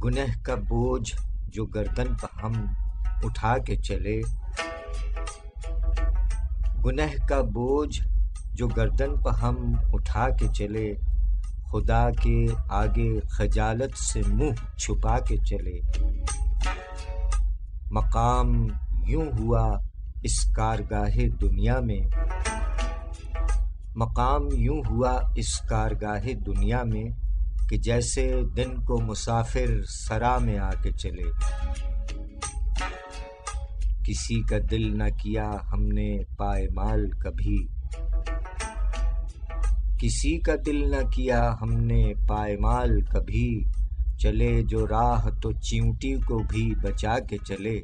گنہ کا بوجھ جو گردن پہ ہم اٹھا کے چلے، گنہ کا بوجھ جو گردن پہ ہم اٹھا کے چلے، خدا کے آگے خجالت سے منہ چھپا کے چلے۔ مقام یوں ہوا اس کارگاہ دنیا میں، مقام یوں ہوا اس کارگاہ دنیا میں کہ جیسے دن کو مسافر سرا میں آ کے چلے۔ کسی کا دل نہ کیا ہم نے پائمال کبھی، کسی کا دل نہ کیا ہم نے پائمال کبھی، چلے جو راہ تو چیونٹی کو بھی بچا کے چلے۔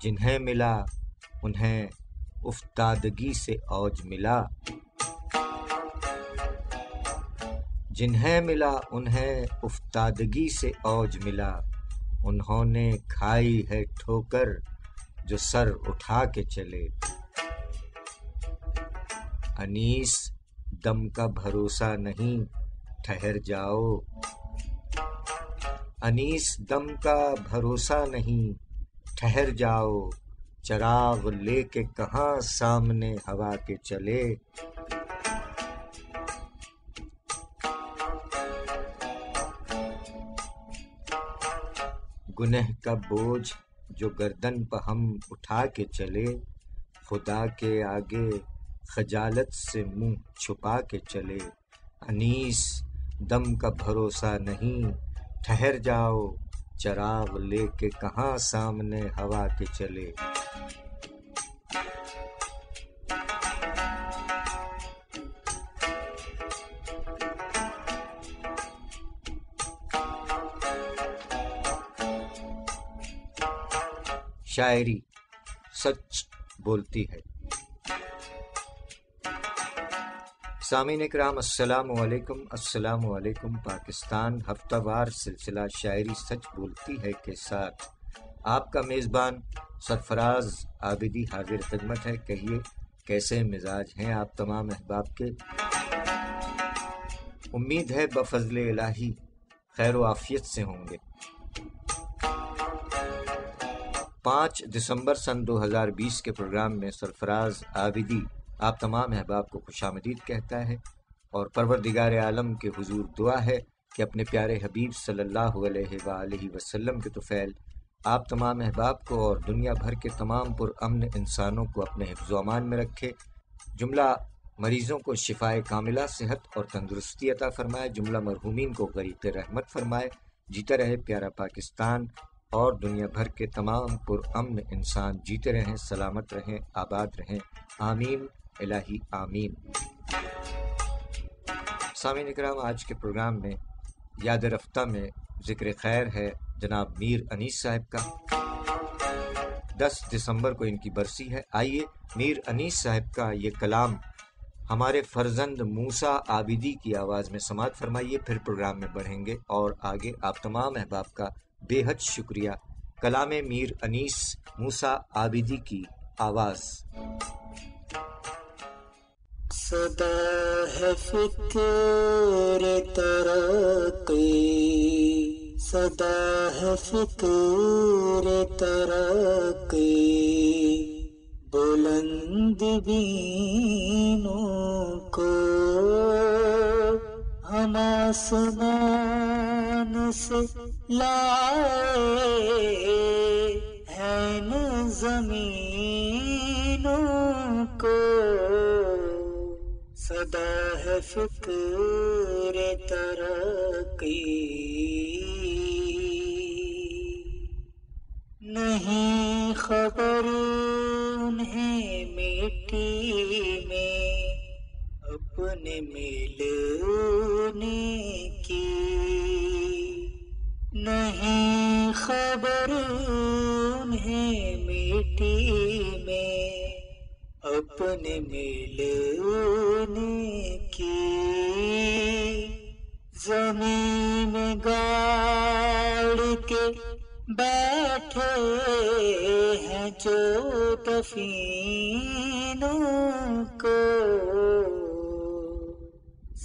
جنہیں ملا انہیں افتادگی سے اوج ملا، جنہیں ملا انہیں افتادگی سے اوج ملا، انہوں نے کھائی ہے ٹھوکر جو سر اٹھا کے چلے۔ انیس دم کا بھروسہ نہیں ٹھہر جاؤ، انیس دم کا بھروسہ نہیں ٹھہر جاؤ، چراغ لے کے کہاں سامنے ہوا کے چلے۔ گنہ کا بوجھ جو گردن پہ ہم اٹھا کے چلے، خدا کے آگے خجالت سے منہ چھپا کے چلے۔ انیس دم کا بھروسہ نہیں ٹھہر جاؤ، چراغ لے کے کہاں سامنے ہوا کے چلے۔ شاعری سچ بولتی ہے۔ سامعین اکرام السلام علیکم، السلام علیکم۔ پاکستان ہفتہ وار سلسلہ شاعری سچ بولتی ہے کے ساتھ آپ کا میزبان سرفراز عابدی حاضر خدمت ہے۔ کہیے کیسے مزاج ہیں آپ تمام احباب کے؟ امید ہے بفضل الہی خیر و عافیت سے ہوں گے۔ 5 دسمبر سن 2020 کے پروگرام میں سرفراز عابدی آپ تمام احباب کو خوش آمدید کہتا ہے، اور پروردگار عالم کے حضور دعا ہے کہ اپنے پیارے حبیب صلی اللہ علیہ وآلہ وسلم کے طفیل آپ تمام احباب کو اور دنیا بھر کے تمام پرامن انسانوں کو اپنے حفظ و امان میں رکھے، جملہ مریضوں کو شفائے کاملہ، صحت اور تندرستی عطا فرمائے، جملہ مرحومین کو غریق رحمت فرمائے۔ جیتا رہے پیارا پاکستان اور دنیا بھر کے تمام پرامن انسان جیتے رہیں، سلامت رہیں، آباد رہیں، آمین الہی آمین۔ سامعین اکرام، آج کے پروگرام میں یاد رفتہ میں ذکر خیر ہے جناب میر انیس صاحب کا۔ 10 دسمبر کو ان کی برسی ہے۔ آئیے میر انیس صاحب کا یہ کلام ہمارے فرزند موسیٰ عابدی کی آواز میں سماعت فرمائیے، پھر پروگرام میں بڑھیں گے اور آگے آپ تمام احباب کا بے حد شکریہ۔ کلام میر انیس موسیٰ عابدی کی آواز۔ صدا ہے فکر ترقی، صدا ہے فکر ترقی، بلند بینوں کو ہم آسمان سے لائے ہیں نہ زمینوں کو، صدا ہے فکر ترقی، نہیں خبر انہیں مٹی میں اپنے ملنے کی، نہیں خبر انہیں مٹی میں اپنے ملنے کی، زمین میں گاڑ کے بیٹھے ہیں جو دفینوں کو،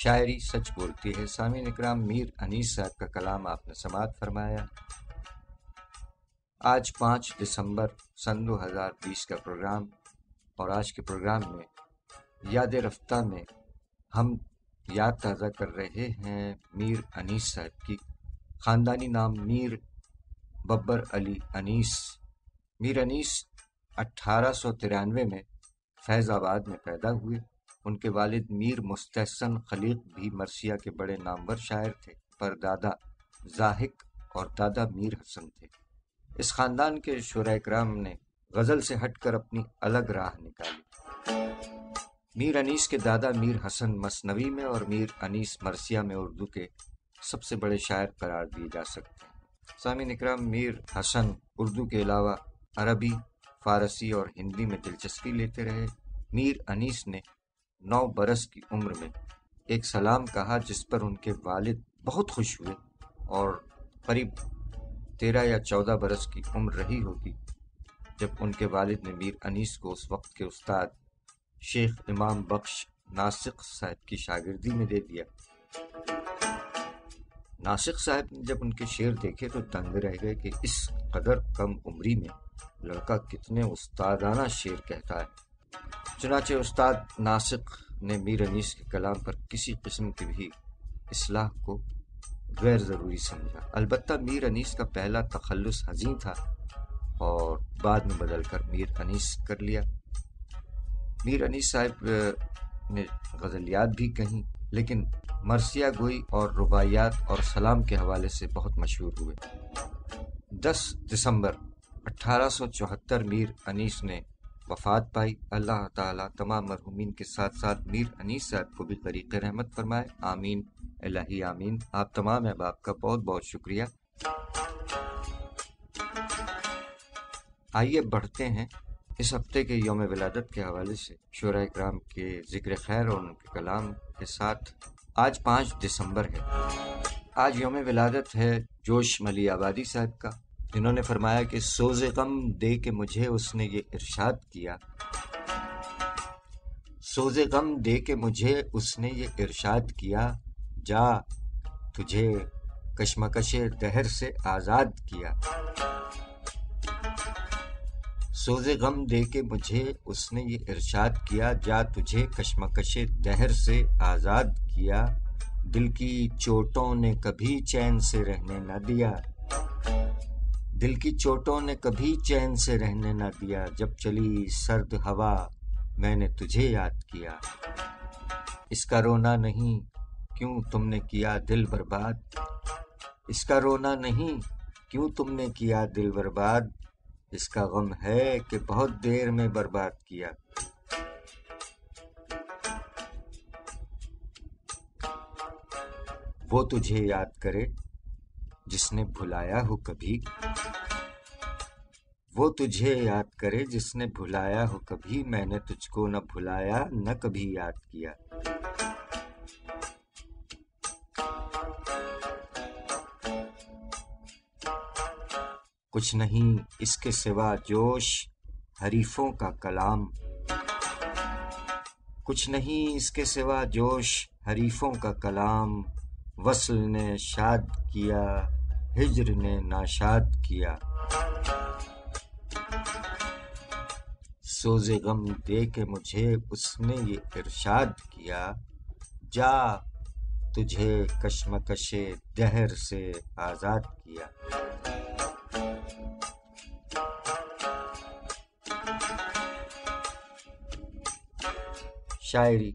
شاعری سچ بولتی ہے۔ سامعین اکرام، میر انیس صاحب کا کلام آپ نے سماعت فرمایا۔ آج 5 دسمبر سن 2020 کا پروگرام، اور آج کے پروگرام میں یاد رفتہ میں ہم یاد تازہ کر رہے ہیں میر انیس صاحب کی۔ خاندانی نام میر ببر علی انیس۔ میر انیس 1893 میں فیض آباد میں پیدا ہوئے۔ ان کے والد میر مستحسن خلیق بھی مرثیہ کے بڑے نامور شاعر تھے، پر دادا زاہق اور دادا میر حسن تھے۔ اس خاندان کے شعراء کرام نے غزل سے ہٹ کر اپنی الگ راہ نکالی۔ میر انیس کے دادا میر حسن مثنوی میں اور میر انیس مرثیہ میں اردو کے سب سے بڑے شاعر قرار دیے جا سکتے ہیں۔ سامعین اکرام، میر حسن اردو کے علاوہ عربی، فارسی اور ہندی میں دلچسپی لیتے رہے۔ میر انیس نے 9 برس کی عمر میں ایک سلام کہا، جس پر ان کے والد بہت خوش ہوئے، اور قریب 13 یا 14 برس کی عمر رہی ہوگی جب ان کے والد نے میر انیس کو اس وقت کے استاد شیخ امام بخش ناسخ صاحب کی شاگردی میں دے دیا۔ ناسخ صاحب نے جب ان کے شعر دیکھے تو دنگ رہ گئے کہ اس قدر کم عمری میں لڑکا کتنے استادانہ شعر کہتا ہے۔ چنانچہ استاد ناسخ نے میر انیس کے کلام پر کسی قسم کی بھی اصلاح کو غیر ضروری سمجھا۔ البتہ میر انیس کا پہلا تخلص حزین تھا اور بعد میں بدل کر میر انیس کر لیا۔ میر انیس صاحب نے غزلیات بھی کہیں، لیکن مرثیہ گوئی اور رباعیات اور سلام کے حوالے سے بہت مشہور ہوئے۔ 10 دسمبر 1874 میر انیس نے وفات پائی۔ اللہ تعالیٰ تمام مرحومین کے ساتھ ساتھ میر انیس صاحب کو بھی طریق رحمت فرمائے، آمین الہی آمین۔ آپ تمام احباب کا بہت بہت شکریہ۔ آئیے بڑھتے ہیں اس ہفتے کے یوم ولادت کے حوالے سے شعراء کرام کے ذکر خیر اور ان کے کلام کے ساتھ۔ آج 5 دسمبر ہے۔ آج یوم ولادت ہے جوش ملی آبادی صاحب کا، جنہوں نے فرمایا کہ سوز غم دے کے مجھے اس نے یہ ارشاد کیا، سوز غم دے کے مجھے اس نے یہ ارشاد کیا، جا تجھے کشمکش دہر سے آزاد کیا۔ سوز غم دے کے مجھے اس نے یہ ارشاد کیا، جا تجھے کشمکش دہر سے آزاد کیا، دل کی چوٹوں نے کبھی چین سے رہنے نہ دیا، دل کی چوٹوں نے کبھی چین سے رہنے نہ دیا، جب چلی سرد ہوا میں نے تجھے یاد کیا، اس کا رونا نہیں کیوں تم نے کیا دل برباد، اس کا رونا نہیں کیوں تم نے کیا دل برباد، اس کا غم ہے کہ بہت دیر میں برباد کیا۔ وہ تجھے یاد کرے جس نے بھلایا ہو کبھی، وہ تجھے یاد کرے جس نے بھلایا ہو کبھی، میں نے تجھ کو نہ بھلایا نہ کبھی یاد کیا۔ کچھ نہیں اس کے سوا جوش حریفوں کا کلام، کچھ نہیں اس کے سوا جوش حریفوں کا کلام، وصل نے شاد کیا ہجر نے ناشاد کیا، سوز غم دے کے مجھے اس نے یہ ارشاد کیا، جا تجھے کشمکش دہر سے آزاد کیا۔ شاعری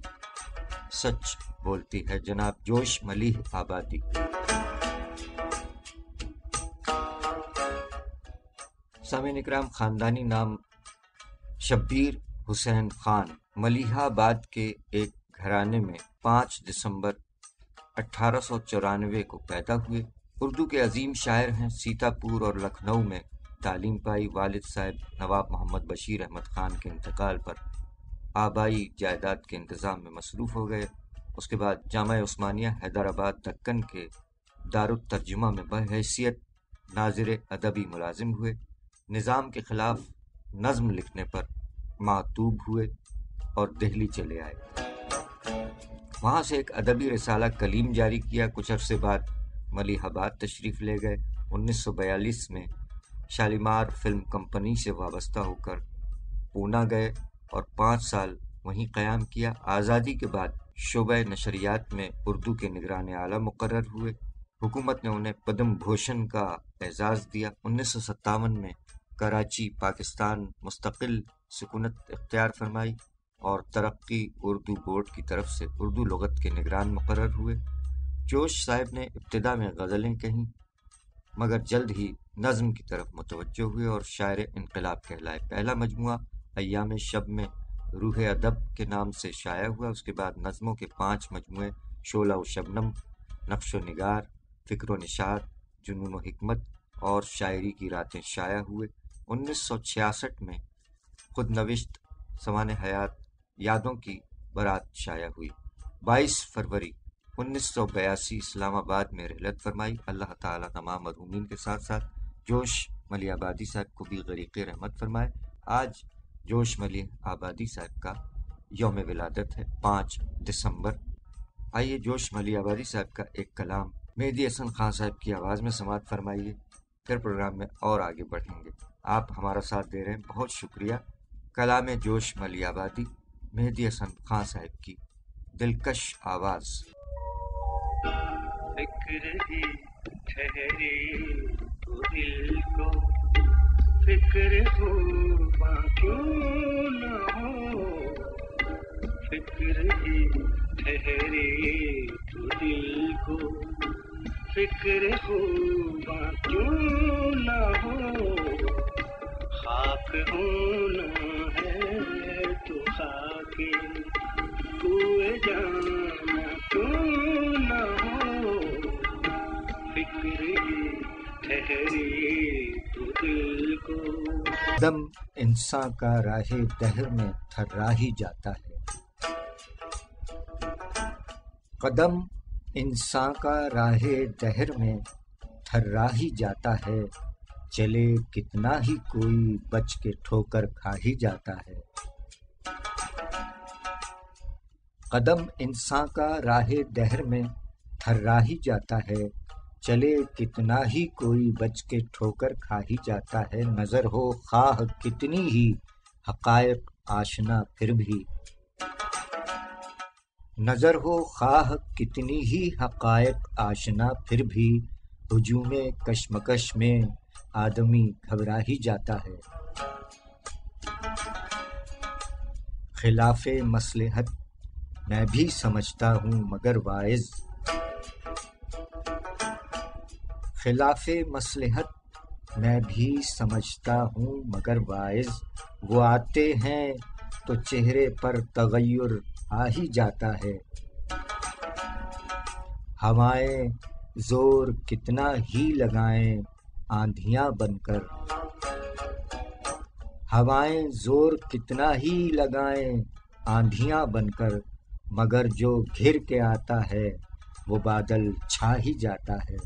سچ بولتی ہے، جناب جوش ملیح آبادی۔ سامعین اکرام، خاندانی نام شبیر حسین خان ملیح آباد کے ایک گھرانے میں 5 دسمبر 1894 کو پیدا ہوئے۔ اردو کے عظیم شاعر ہیں۔ سیتا پور اور لکھنؤ میں تعلیم پائی۔ والد صاحب نواب محمد بشیر احمد خان کے انتقال پر آبائی جائیداد کے انتظام میں مصروف ہو گئے۔ اس کے بعد جامعہ عثمانیہ حیدرآباد دکن کے دارالترجمہ میں بحیثیت ناظر ادبی ملازم ہوئے۔ نظام کے خلاف نظم لکھنے پر معتوب ہوئے اور دہلی چلے آئے۔ وہاں سے ایک ادبی رسالہ کلیم جاری کیا۔ کچھ عرصے بعد ملیح آباد تشریف لے گئے۔ 1942 میں شالیمار فلم کمپنی سے وابستہ ہو کر پونا گئے اور 5 سال وہیں قیام کیا۔ آزادی کے بعد شعبہ نشریات میں اردو کے نگران اعلیٰ مقرر ہوئے۔ حکومت نے انہیں پدم بھوشن کا اعزاز دیا۔ 1957 میں کراچی پاکستان مستقل سکونت اختیار فرمائی اور ترقی اردو بورڈ کی طرف سے اردو لغت کے نگران مقرر ہوئے۔ جوش صاحب نے ابتدا میں غزلیں کہیں مگر جلد ہی نظم کی طرف متوجہ ہوئے اور شاعر انقلاب کہلائے۔ پہلا مجموعہ ایام شب میں روح ادب کے نام سے شائع ہوا۔ اس کے بعد نظموں کے 5 مجموعے شعلہ و شبنم، نقش و نگار، فکر و نشاط، جنون و حکمت اور شاعری کی راتیں شائع ہوئے۔ 1966 میں خود نوشت سوانح حیات یادوں کی برات شائع ہوئی۔ 22 فروری 1982 اسلام آباد میں رحلت فرمائی۔ اللہ تعالیٰ تمام مرحومین کے ساتھ ساتھ جوش ملیح آبادی صاحب کو بھی غریق رحمت فرمائے۔ آج جوش ملیح آبادی صاحب کا یوم ولادت ہے، 5 دسمبر۔ آئیے جوش ملیح آبادی صاحب کا ایک کلام مہدی حسن خان صاحب کی آواز میں سماعت فرمائیے، پھر پروگرام میں اور آگے بڑھیں گے۔ آپ ہمارا ساتھ دے رہے ہیں، بہت شکریہ۔ کلام جوش ملیح آبادی، مہدی حسن خان صاحب کی دلکش آواز۔ فکر ہی ٹھہری تو دل کو فکر ہو کیوں نہ ہو، فکر ہی ٹھہری تو دل کو فکر ہو کیوں نہ ہو، خاک ہونا ہے تو خاک کوئے جانا کیوں نہ ہو، فکر ہی ٹھہری تو دل کو۔ قدم انسان کا راہ دہر میں تھرا ہی جاتا ہے، قدم انسان کا راہ دہر میں تھرا ہی جاتا ہے، چلے کتنا ہی کوئی بچ کے ٹھوکر کھا ہی جاتا ہے۔ قدم انسان کا راہ دہر میں تھرا ہی جاتا ہے، چلے کتنا ہی کوئی بچ کے ٹھوکر کھا ہی جاتا ہے، نظر ہو خواہ کتنی ہی حقائق آشنا پھر بھی، نظر ہو خواہ کتنی ہی حقائق آشنا پھر بھی، ہجوم کشمکش میں آدمی گھبرا ہی جاتا ہے۔ خلاف مصلحت میں بھی سمجھتا ہوں مگر واعظ، خلاف مصلحت میں بھی سمجھتا ہوں مگر واعظ، وہ آتے ہیں تو چہرے پر تغیر آ ہی جاتا ہے، ہوائیں زور کتنا ہی لگائیں آندھیاں بن کر، ہوائیں زور کتنا ہی لگائیں آندھیاں بن کر، مگر جو گھر کے آتا ہے وہ بادل چھا ہی جاتا ہے۔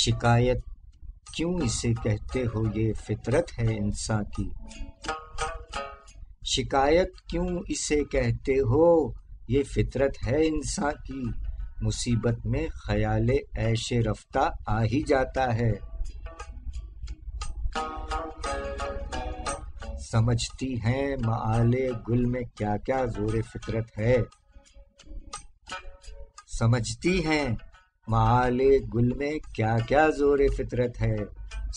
شکایت کیوں اسے کہتے ہو یہ فطرت ہے انسان کی، شکایت کیوں اسے کہتے ہو یہ فطرت ہے انسان کی، مصیبت میں خیال عیش رفتہ آ ہی جاتا ہے۔ سمجھتی ہیں معال گل میں کیا کیا زور فطرت ہے، سمجھتی ہیں معال گل میں کیا کیا زور فطرت ہے،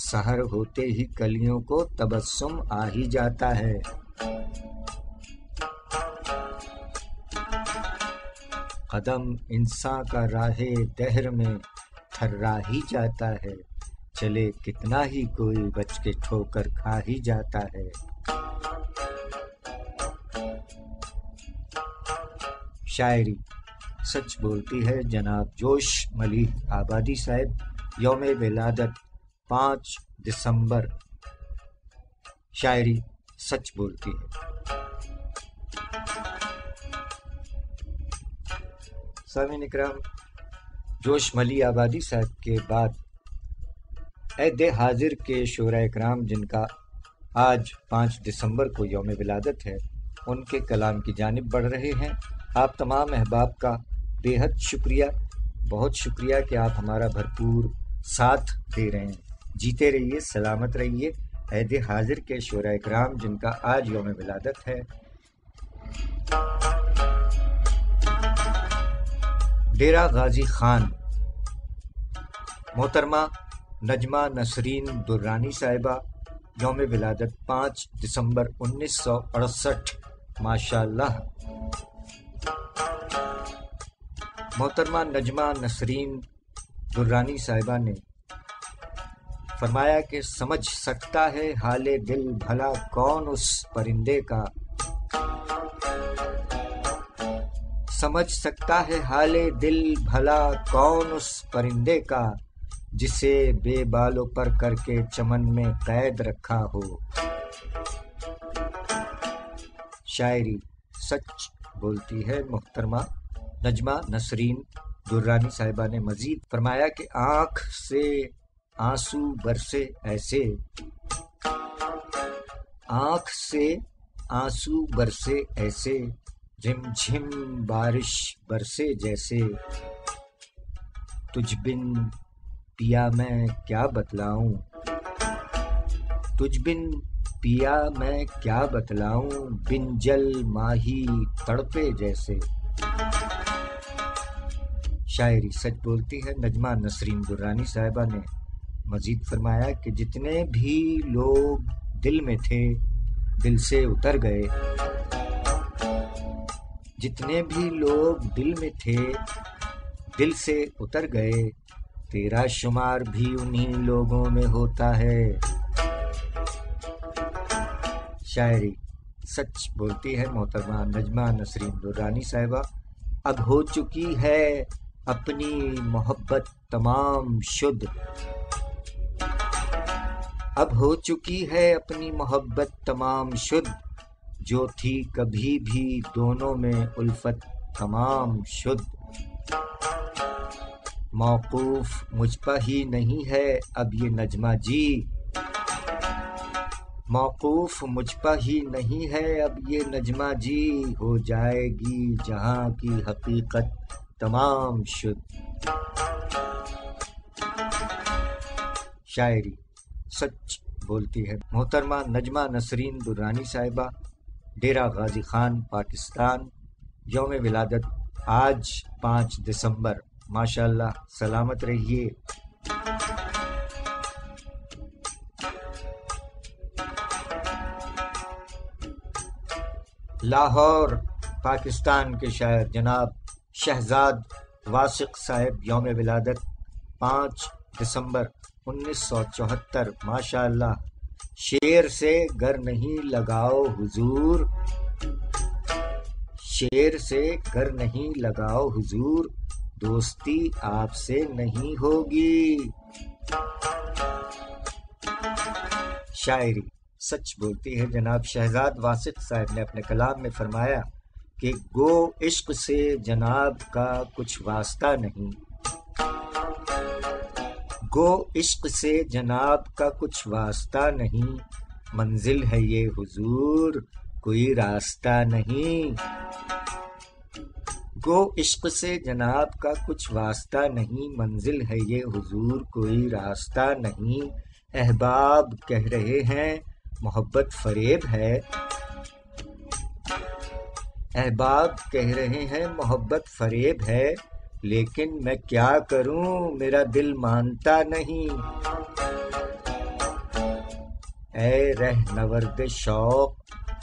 سحر ہوتے ہی کلیوں کو تبسم آ ہی جاتا ہے۔ قدم انسان کا راہ دہر میں تھرا ہی جاتا ہے، چلے کتنا ہی کوئی بچ کے ٹھوکر کھا ہی جاتا ہے۔ شاعری سچ بولتی ہے جناب جوش ملیح آبادی صاحب، یوم ولادت 5 دسمبر۔ شاعری سچ بولتی ہے۔ سامعین اکرام، جوش ملیح آبادی صاحب کے بعد عہد حاضر کے شعراء اکرام جن کا آج 5 دسمبر کو یوم ولادت ہے، ان کے کلام کی جانب بڑھ رہے ہیں۔ آپ تمام احباب کا بے حد شکریہ، بہت شکریہ کہ آپ ہمارا بھرپور ساتھ دے رہے ہیں۔ جیتے رہیے، سلامت رہیے۔ عہد حاضر کے شعراء کرام جن کا آج یوم ولادت ہے، ڈیرہ غازی خان محترمہ نجمہ نسرین درانی صاحبہ، یوم ولادت 5 دسمبر 1968، ماشاء اللہ۔ محترمہ نجمہ نسرین درانی صاحبہ نے فرمایا کہ سمجھ سکتا ہے حال دل بھلا کون اس پرندے کا، سمجھ سکتا ہے حال دل بھلا کون اس پرندے کا، جسے بے بالوں پر کر کے چمن میں قید رکھا ہو۔ شاعری سچ بولتی ہے محترمہ نجمہ نسرین درانی صاحبہ نے مزید فرمایا کہ آنکھ سے آنسو برسے ایسے، آنکھ سے آنسو برسے ایسے، رم جھم بارش برسے جیسے، تجھ بن پیا میں کیا بتلاؤں، تجھ بن پیا میں کیا بتلاؤں، بن جل ماہی تڑپے جیسے۔ شاعری سچ بولتی ہے نجمہ نسرین درانی صاحبہ نے مزید فرمایا کہ جتنے بھی لوگ دل میں تھے دل سے اتر گئے، جتنے بھی لوگ دل میں تھے دل سے اتر گئے، تیرا شمار بھی انہی لوگوں میں ہوتا ہے۔ شاعری سچ بولتی ہے محترمہ نجمہ نسرین درانی صاحبہ، اب ہو چکی ہے اپنی محبت تمام شد، اب ہو چکی ہے اپنی محبت تمام شد، جو تھی کبھی بھی دونوں میں الفت تمام شد، موقوف مجھ پہ ہی نہیں ہے اب یہ نجمہ جی، موقوف مجھ پہ ہی نہیں ہے اب یہ نجمہ جی، ہو جائے گی جہاں کی حقیقت تمام شد۔ شاعری سچ بولتی ہے محترمہ نجمہ نسرین درانی صاحبہ، ڈیرہ غازی خان پاکستان، یوم ولادت آج 5 دسمبر، ماشاء اللہ، سلامت رہیے۔ لاہور پاکستان کے شاعر جناب شہزاد واسق صاحب، یوم ولادت 5 دسمبر 1974، ماشاء اللہ۔ شیر سے گر نہیں لگاؤ حضور، شیر سے گر نہیں لگاؤ حضور، دوستی آپ سے نہیں ہوگی۔ شاعری سچ بولتی ہے جناب شہزاد واسق صاحب نے اپنے کلام میں فرمایا کہ گو عشق سے جناب کا کچھ واسطہ نہیں، گو عشق سے جناب کا کچھ واسطہ نہیں، منزل ہے یہ حضور کوئی راستہ نہیں، گو عشق سے جناب کا کچھ واسطہ نہیں، منزل ہے یہ حضور کوئی راستہ نہیں، احباب کہہ رہے ہیں محبت فریب ہے، احباب کہہ رہے ہیں محبت فریب ہے، لیکن میں کیا کروں میرا دل مانتا نہیں، اے رہنورد شوق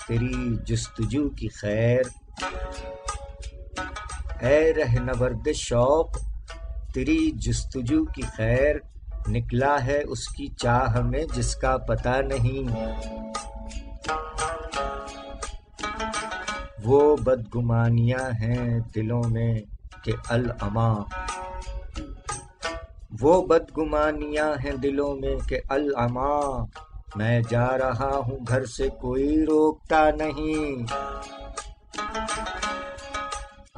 تیری جستجو کی خیر، اے رہنورد شوق تیری جستجو کی خیر، نکلا ہے اس کی چاہ میں جس کا پتہ نہیں، وہ بدگمانیاں ہیں دلوں میں کہ العماں، وہ بدگمانیاں ہیں دلوں میں کہ العماں، میں جا رہا ہوں گھر سے کوئی روکتا نہیں،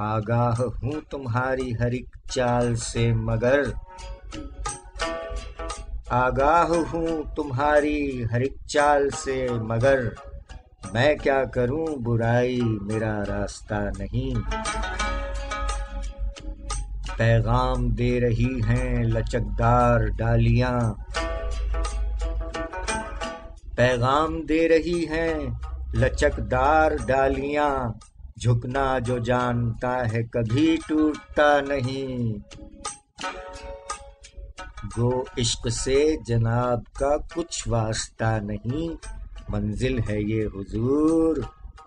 آگاہ ہوں تمہاری ہر ایک چال سے مگر، آگاہ ہوں تمہاری ہر ایک چال سے مگر، میں کیا کروں برائی میرا راستہ نہیں، پیغام دے رہی ہیں لچکدار ڈالیاں، پیغام دے رہی ہیں لچکدار ڈالیاں، جھکنا جو جانتا ہے کبھی ٹوٹتا نہیں، گو عشق سے جناب کا کچھ واسطہ نہیں، منزل ہے یہ حضور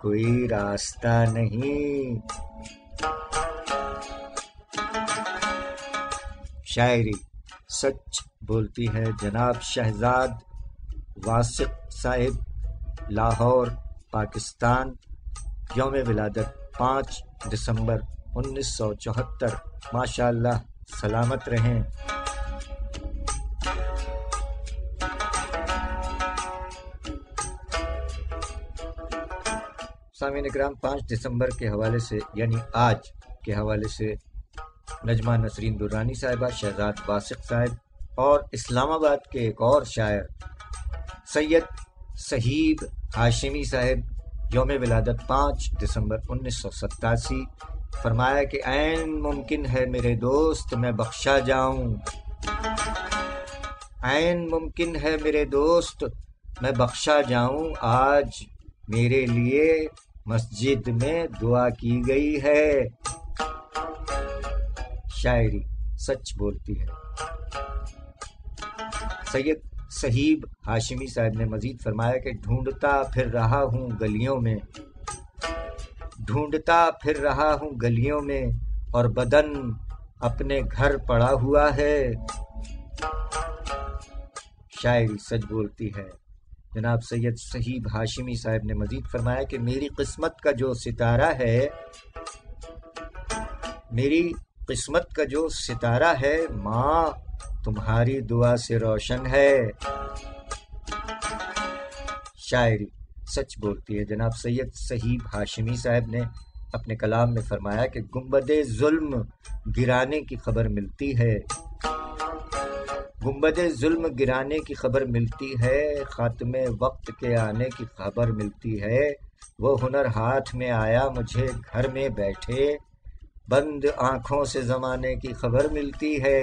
کوئی راستہ نہیں۔ شاعری سچ بولتی ہے جناب شہزاد واسق صاحب، لاہور، پاکستان، یوم ولادت 5 دسمبر 1974۔ ماشاء اللہ، سلامت رہیں۔ سامعین اکرام، 5 دسمبر کے حوالے سے یعنی آج کے حوالے سے نجمہ نسرین درانی صاحبہ، شہزاد واسق صاحب اور اسلام آباد کے ایک اور شاعر سید صہیب ہاشمی صاحب، یوم ولادت 5 دسمبر 1987۔ فرمایا کہ عین ممکن ہے میرے دوست میں بخشا جاؤں، عین ممکن ہے میرے دوست میں بخشا جاؤں، آج میرے لیے مسجد میں دعا کی گئی ہے۔ شاعری سچ بولتی ہے۔ سید صہیب ہاشمی صاحب نے مزید فرمایا کہ ڈھونڈتا پھر رہا ہوں گلیوں میں، ڈھونڈتا پھر رہا ہوں گلیوں میں، اور بدن اپنے گھر پڑا ہوا ہے۔ شاعری سچ بولتی ہے۔ جناب سید صہیب ہاشمی صاحب نے مزید فرمایا کہ میری قسمت کا جو ستارہ ہے، میری قسمت کا جو ستارہ ہے، ماں تمہاری دعا سے روشن ہے۔ شاعری سچ بولتی ہے۔ جناب سید صہیب ہاشمی صاحب نے اپنے کلام میں فرمایا کہ گنبد ظلم گرانے کی خبر ملتی ہے، گنبد ظلم گرانے کی خبر ملتی ہے، خاتمے وقت کے آنے کی خبر ملتی ہے، وہ ہنر ہاتھ میں آیا مجھے گھر میں بیٹھے، بند آنکھوں سے زمانے کی خبر ملتی ہے۔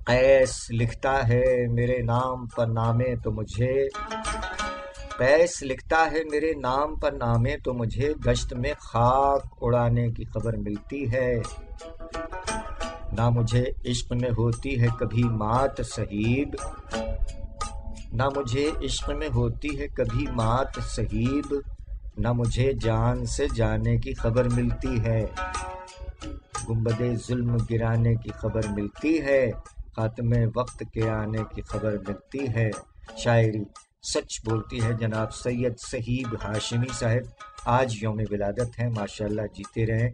قیس لکھتا ہے میرے نام پر نامے تو مجھے، قیس لکھتا ہے میرے نام پر نامے تو مجھے، گشت میں خاک اڑانے کی خبر ملتی ہے، نہ مجھے عشق میں ہوتی ہے کبھی مات صہیب، نہ مجھے عشق میں ہوتی ہے کبھی مات صہیب، نہ مجھے جان سے جانے کی خبر ملتی ہے، گنبد ظلم گرانے کی خبر ملتی ہے، خاتمے وقت کے آنے کی خبر ملتی ہے۔ شاعری سچ بولتی ہے۔ جناب سید صہیب ہاشمی صاحب، آج یوم ولادت ہے، ماشاءاللہ جیتے رہیں۔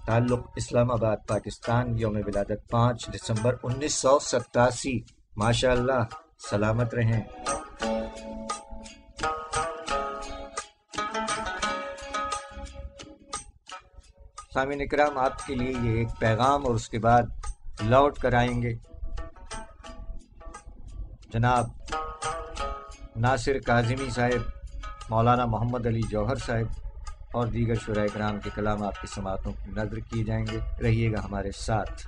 تعلق اسلام آباد، پاکستان، یوم ولادت 5 دسمبر 1987۔ ماشاءاللہ، سلامت رہیں۔ سامعین اکرام، آپ کے لیے یہ ایک پیغام اور اس کے بعد لوٹ کر آئیں گے۔ جناب ناصر کاظمی صاحب، مولانا محمد علی جوہر صاحب اور دیگر شعراء کرام کے کلام آپ کی سماعتوں کی نظر کیے جائیں گے، رہیے گا ہمارے ساتھ۔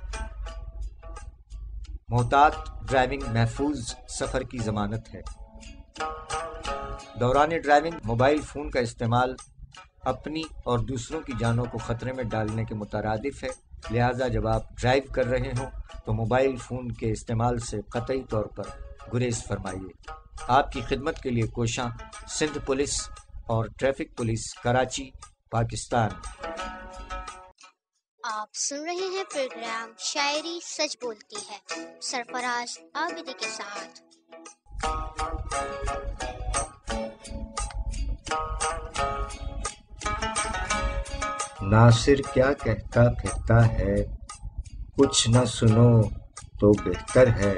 محتاط ڈرائیونگ محفوظ سفر کی ضمانت ہے۔ دوران ڈرائیونگ موبائل فون کا استعمال اپنی اور دوسروں کی جانوں کو خطرے میں ڈالنے کے مترادف ہے، لہٰذا جب آپ ڈرائیو کر رہے ہوں تو موبائل فون کے استعمال سے قطعی طور پر گریز فرمائیے۔ آپ کی خدمت کے لیے کوشاں سندھ پولیس اور ٹریفک پولیس، کراچی، پاکستان۔ آپ سن رہے ہیں پروگرام شاعری سچ بولتی ہے سرفراز عابدی کے ساتھ۔ ناصر کیا کہتا پھرتا ہے، کچھ نہ سنو تو بہتر ہے،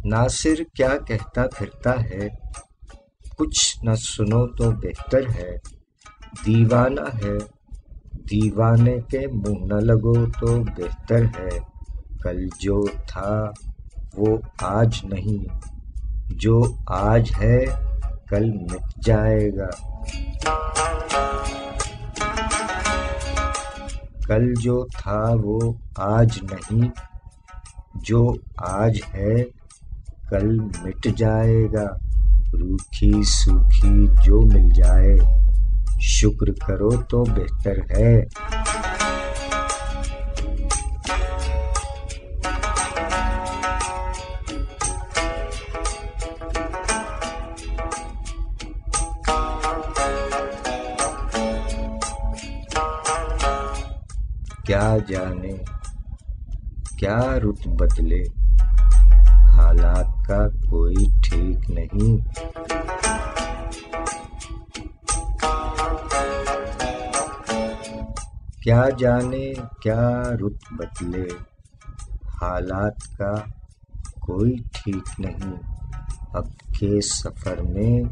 ناصر کیا کہتا پھرتا ہے، کچھ نہ سنو تو بہتر ہے، دیوانہ ہے دیوانے کے منہ نہ لگو تو بہتر ہے، کل جو تھا وہ آج نہیں، جو آج ہے کل مٹ جائے گا۔ کل جو تھا وہ آج نہیں، جو آج ہے کل مٹ جائے گا۔ روکھی سوکھی جو مل جائے شکر کرو تو بہتر ہے۔ کیا جانے کیا رت بدلے، حالات کا کوئی ٹھیک نہیں۔ کیا جانے کیا رت بدلے، حالات کا کوئی ٹھیک نہیں۔ اب کے سفر میں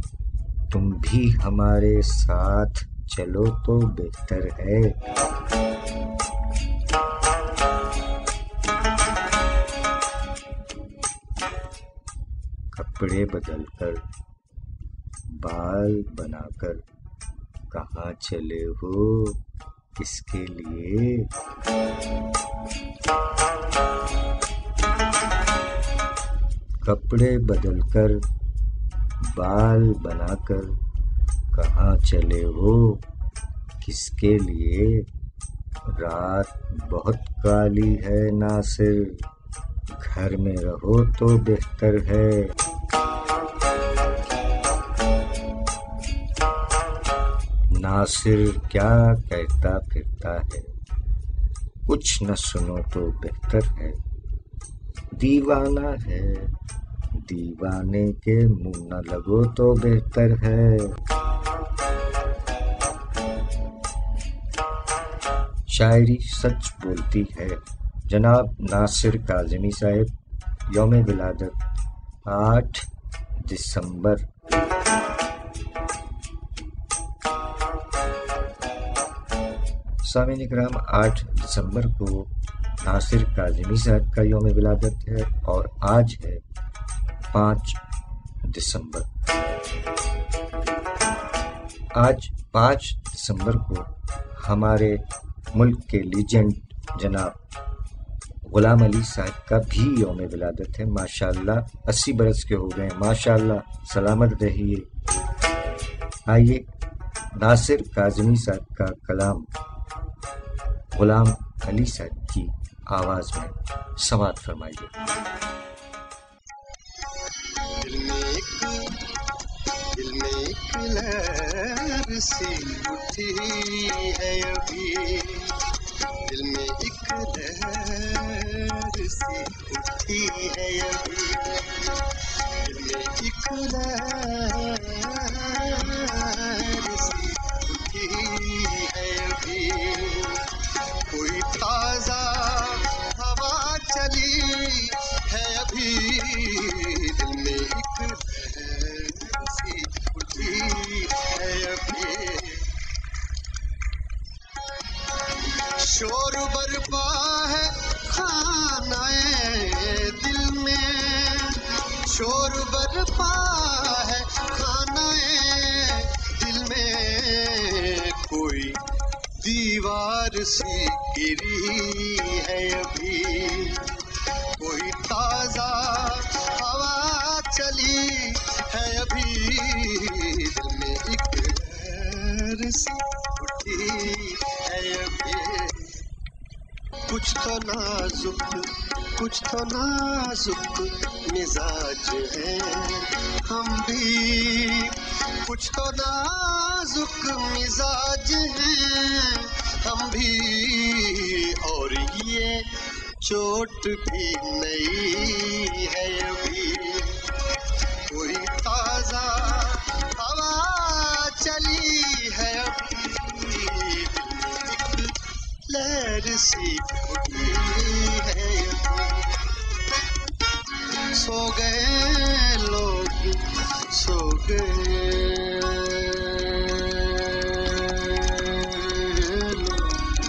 تم بھی ہمارے ساتھ چلو تو بہتر ہے۔ کپڑے بدل کر بال بنا کر کہاں چلے ہو، کس کے لیے؟ کپڑے بدل کر بال بنا کر کہاں چلے ہو، کس کے لیے؟ رات بہت کالی ہے ناصر، گھر میں رہو تو بہتر ہے۔ ناصر کیا کہتا پھرتا ہے، کچھ نہ سنو تو بہتر ہے۔ دیوانہ ہے، دیوانے کے منہ نہ لگو تو بہتر ہے۔ شاعری سچ بولتی ہے۔ جناب ناصر کاظمی صاحب، یوم ولادت 8 دسمبر۔ سامعین اکرام، 8 دسمبر کو ناصر کاظمی صاحب کا یوم ولادت ہے اور آج ہے 5 دسمبر۔ آج 5 دسمبر کو ہمارے ملک کے لیجنڈ جناب غلام علی صاحب کا بھی یوم ولادت ہے۔ ماشاءاللہ 80 برس کے ہو گئے ہیں، ماشاءاللہ سلامت رہیے۔ آئیے ناصر کاظمی صاحب کا کلام غلام علی صاحب کی آواز میں سماعت فرمائیے۔ دل میں ایک لہر سی اٹھی ہے ابھی، دل میں ایک لہر سی اٹھی ہے ابھی، دل میں ایک لہر سی اٹھی ہے ابھی، کوئی تازہ ہوا چلی ہے ابھی، دل میں ایک لہر سی اٹھی ہے ابھی، شور برپا ہے خانہ دل میں، شور برپا ہے خانہ دل میں، کوئی دیوار سی گری ہے ابھی، کوئی تازہ ہوا چلی ہے ابھی، دل میں ایک لہر سی اٹھی ہے ابھی، کچھ تو نازک کچھ تو نازک مزاج ہے ہم بھی، کچھ تو نازک مزاج ہیں ہم بھی، اور یہ چوٹ بھی نئی ہے ابھی، کوئی تازہ ہوا چلی ہے ابھی، لہر سی اٹھی ہے ابھی، سو گئے لوگ سو گئے لوگ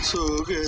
سو گئے،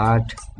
8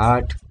8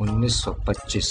1925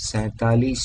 47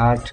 8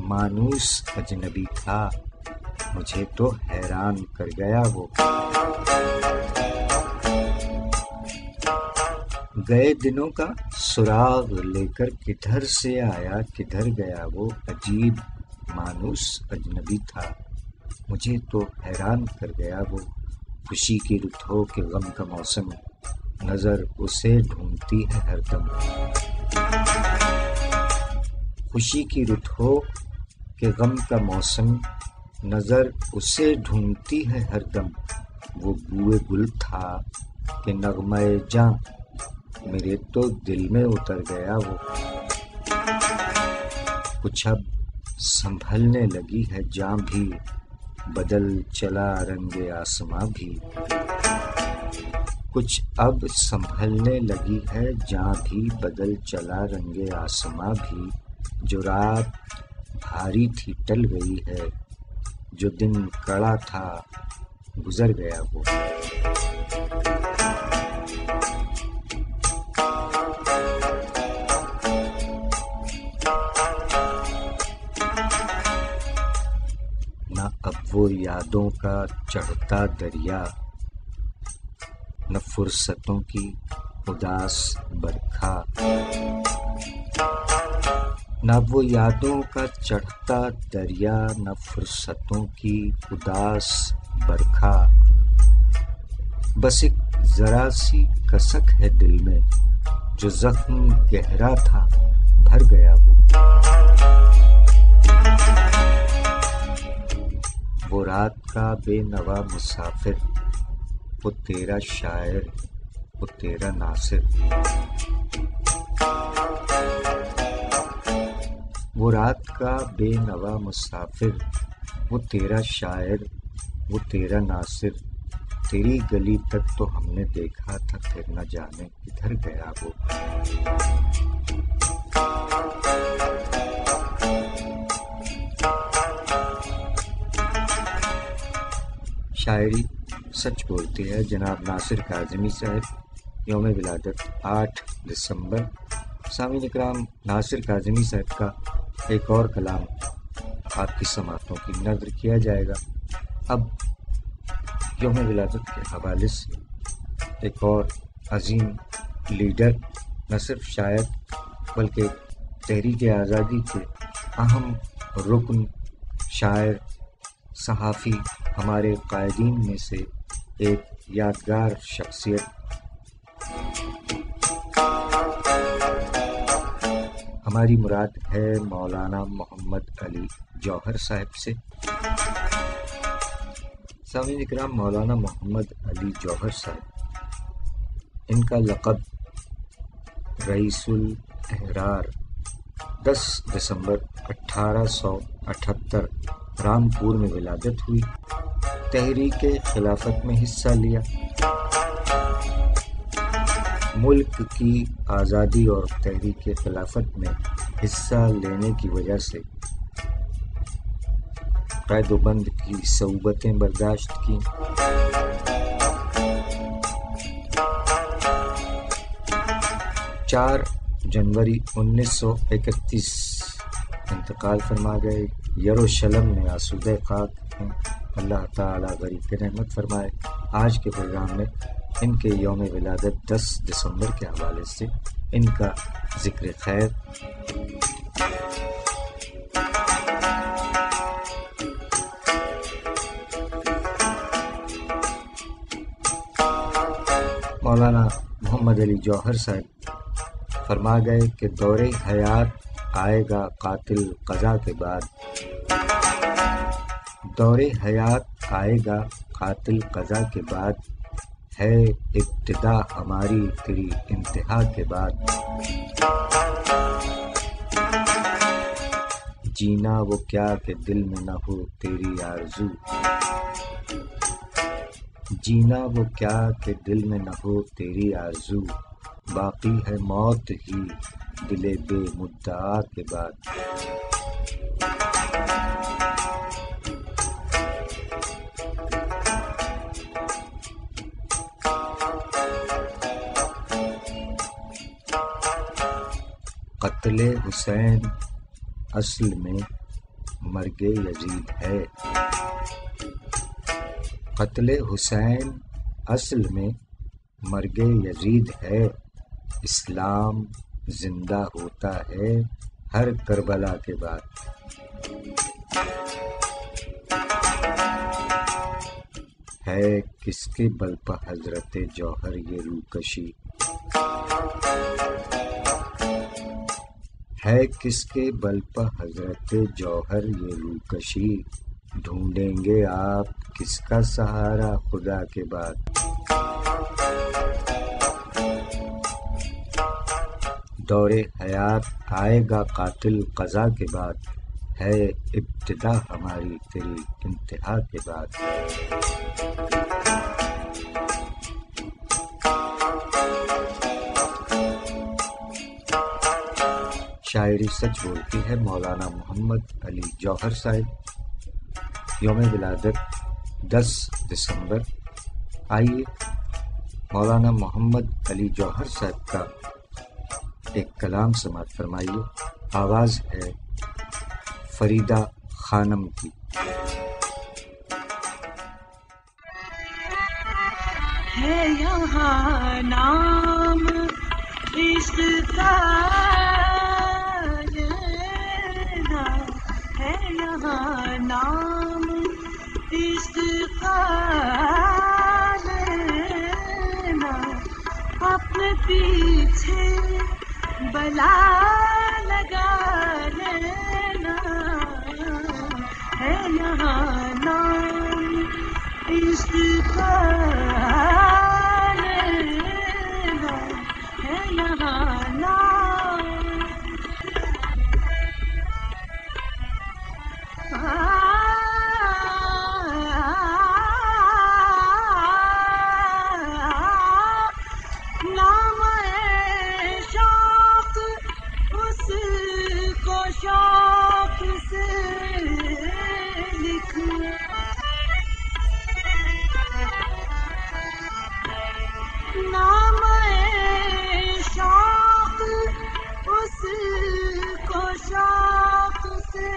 مانوس اجنبی تھا، مجھے تو حیران کر گیا وہ۔ گئے دنوں کا سراغ لے کر کدھر سے آیا کدھر گیا وہ، عجیب مانوس اجنبی تھا، مجھے تو حیران کر گیا وہ۔ خوشی کی رت ہو کہ غم کا موسم، نظر اسے ڈھونڈتی ہے ہر دم۔ خوشی کی رت ہو کہ غم کا موسم، نظر اسے ڈھونڈتی ہے ہر دم۔ وہ بوئے گل تھا کہ نغمہ جاں، میرے تو دل میں اتر گیا وہ۔ کچھ اب سنبھلنے لگی ہے جاں بھی، بدل چلا رنگ آسماں بھی۔ کچھ اب سنبھلنے لگی ہے جاں بھی، بدل چلا رنگ آسماں بھی۔ جو رات بھاری تھی ٹل گئی ہے، جو دن کڑا تھا گزر گیا وہ۔ نہ اب وہ یادوں کا چڑھتا دریا، نہ فرصتوں کی اداس برکھا۔ نہ وہ یادوں کا چڑھتا دریا، نہ فرصتوں کی اداس برکھا۔ بس ایک ذرا سی کسک ہے دل میں، جو زخم گہرا تھا بھر گیا وہ۔ وہ رات کا بے نوا مسافر، وہ تیرا شاعر، وہ تیرا ناصر۔ وہ رات کا بے نوا مسافر، وہ تیرا شاعر، وہ تیرا ناصر۔ تیری گلی تک تو ہم نے دیکھا تھا، پھر نہ جانے کدھر گیا وہ۔ شاعری سچ بولتی ہے۔ جناب ناصر کاظمی صاحب، یوم ولادت 8 دسمبر۔ سامعین اکرام، ناصر کاظمی صاحب کا ایک اور کلام آپ کی سماعتوں کی نظر کیا جائے گا۔ اب یوم ولادت کے حوالے سے ایک اور عظیم لیڈر، نہ صرف شاعر بلکہ تحریک آزادی کے اہم رکن، شاعر، صحافی، ہمارے قائدین میں سے ایک یادگار شخصیت، ہماری مراد ہے مولانا محمد علی جوہر صاحب سے۔ سامعین اکرام، مولانا محمد علی جوہر صاحب، ان کا لقب رئیس الاحرار، 10 دسمبر 1878 رامپور میں ولادت ہوئی۔ تحریک خلافت میں حصہ لیا۔ ملک کی آزادی اور تحریک خلافت میں حصہ لینے کی وجہ سے قید و بند کی صعوبتیں برداشت کی۔ 4 جنوری 1931 انتقال فرما گئے۔ یروشلم میں آسودہ خاک ہیں، اللہ تعالیٰ غریب رحمت فرمائے۔ آج کے پروگرام میں ان کے یوم ولادت 10 دسمبر کے حوالے سے ان کا ذکر خیر۔ مولانا محمد علی جوہر صاحب فرما گئے کہ دور حیات آئے گا قاتل قضا کے بعد، دور حیات آئے گا قاتل قضا کے بعد، ہے ابتدا ہماری تیری انتہا کے بعد۔ جینا وہ کیا کہ دل میں نہ ہو تیری آرزو، جینا وہ کیا کہ دل میں نہ ہو تیری آرزو، باقی ہے موت ہی دل بے مدعا کے بعد۔ قتل حسین اصل میں مرگ یزید ہے۔ قتل حسین اصل میں مرگ یزید ہے، اسلام زندہ ہوتا ہے ہر کربلا کے بعد۔ ہے کس کے بل پہ حضرت جوہر یہ روکشی، ہے کس کے بل پہ حضرت جوہر یہ روکشی، ڈھونڈیں گے آپ کس کا سہارا خدا کے بعد۔ دور حیات آئے گا قاتل قضا کے بعد، ہے ابتدا ہماری تیری انتہا کے بعد۔ شاعری سچ بولتی ہے مولانا محمد علی جوہر صاحب، یوم ولادت 10 دسمبر۔ آئیے مولانا محمد علی جوہر صاحب کا ایک کلام سماعت فرمائیے، آواز ہے فریدہ خانم کی۔ ہے یہاں نام عشق کا لینا، ہے یہاں نام عشق کا لینا، اپنے پیچھے بلا لگا لینا، ہے یہاں نام عشق کا لینا، ہے یہاں نام۔ نام شوق اس کو شوق سے لکھ، نام شوق اس کو شوق سے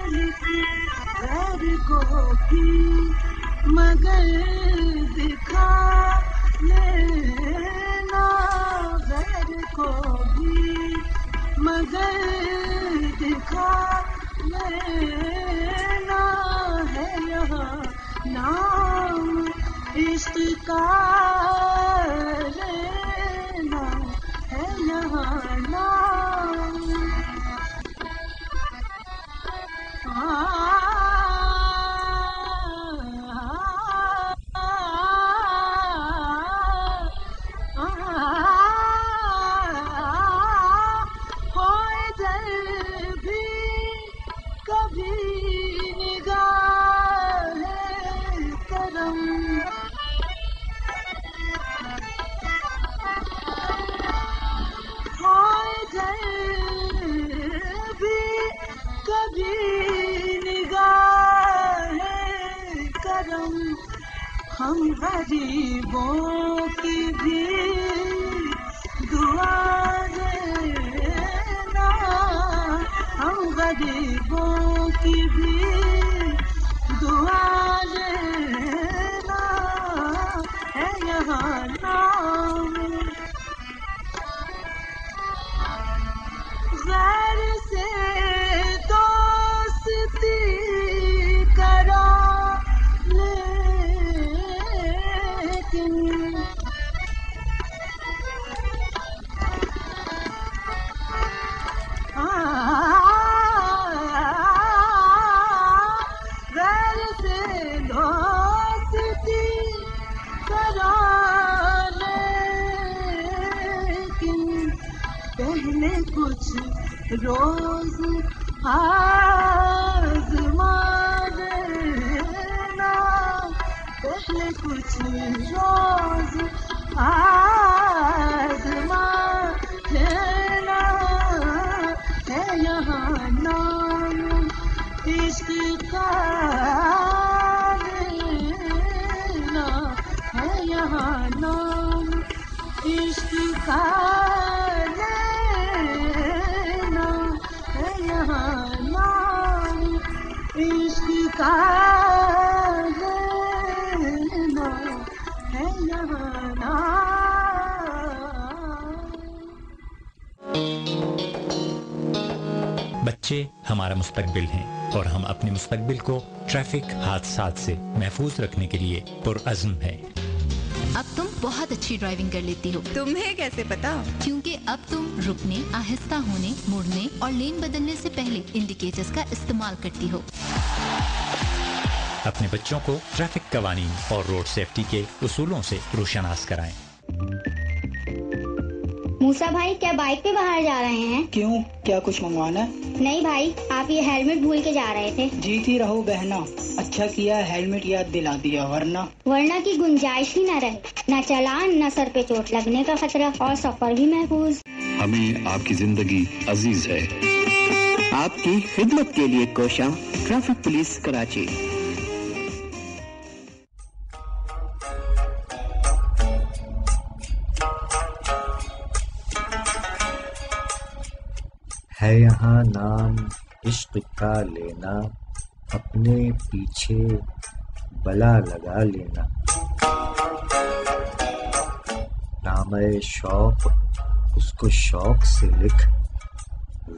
لکھ، غیر کو بھی مگر دکھا لینا، غیر کو بھی مگر دکھا لینا، ہے یہاں نام عشق کا لینا، ہے یہاں نام۔ ہم غریبوں کی بھی دعا دینا، ہم غریبوں کی بھی دعا دینا، ہے یہاں نام غیر سے دوستی کرا کچھ روز آزما لینا، پہلے کچھ روز آزما لینا، ہے یہاں نام عشق کا لینا، ہے یہاں نام عشق کا لینا، ہے یہاں نام بچے ہمارا مستقبل ہیں اور ہم اپنے مستقبل کو ٹریفک حادثات سے محفوظ رکھنے کے لیے پرعزم ہیں۔ اب تم بہت اچھی ڈرائیونگ کر لیتی ہو۔ تمہیں کیسے پتا؟ کیونکہ اب تم رکنے، آہستہ ہونے، مڑنے اور لین بدلنے سے پہلے انڈیکیٹرز کا استعمال کرتی ہو۔ اپنے بچوں کو ٹریفک قوانین اور روڈ سیفٹی کے اصولوں سے روشناس کرائیں۔ موسیٰ بھائی، کیا بائک پہ باہر جا رہے ہیں؟ کیوں، کیا کچھ منگوانا ہے؟ نہیں بھائی، آپ یہ ہیلمٹ بھول کے جا رہے تھے۔ جیتی رہو بہنا، اچھا کیا ہیلمٹ یاد دلا دیا، ورنہ کی گنجائش ہی نہ رہے، نہ چلان، نہ سر پہ چوٹ لگنے کا خطرہ، اور سفر بھی محفوظ۔ ہمیں آپ کی زندگی عزیز ہے۔ آپ کی خدمت کے لیے کوشاں ٹریفک پولیس کراچی۔ ہے یہاں نام عشق کا لینا، اپنے پیچھے بلا لگا لینا۔ نام شوق اس کو شوق سے لکھ،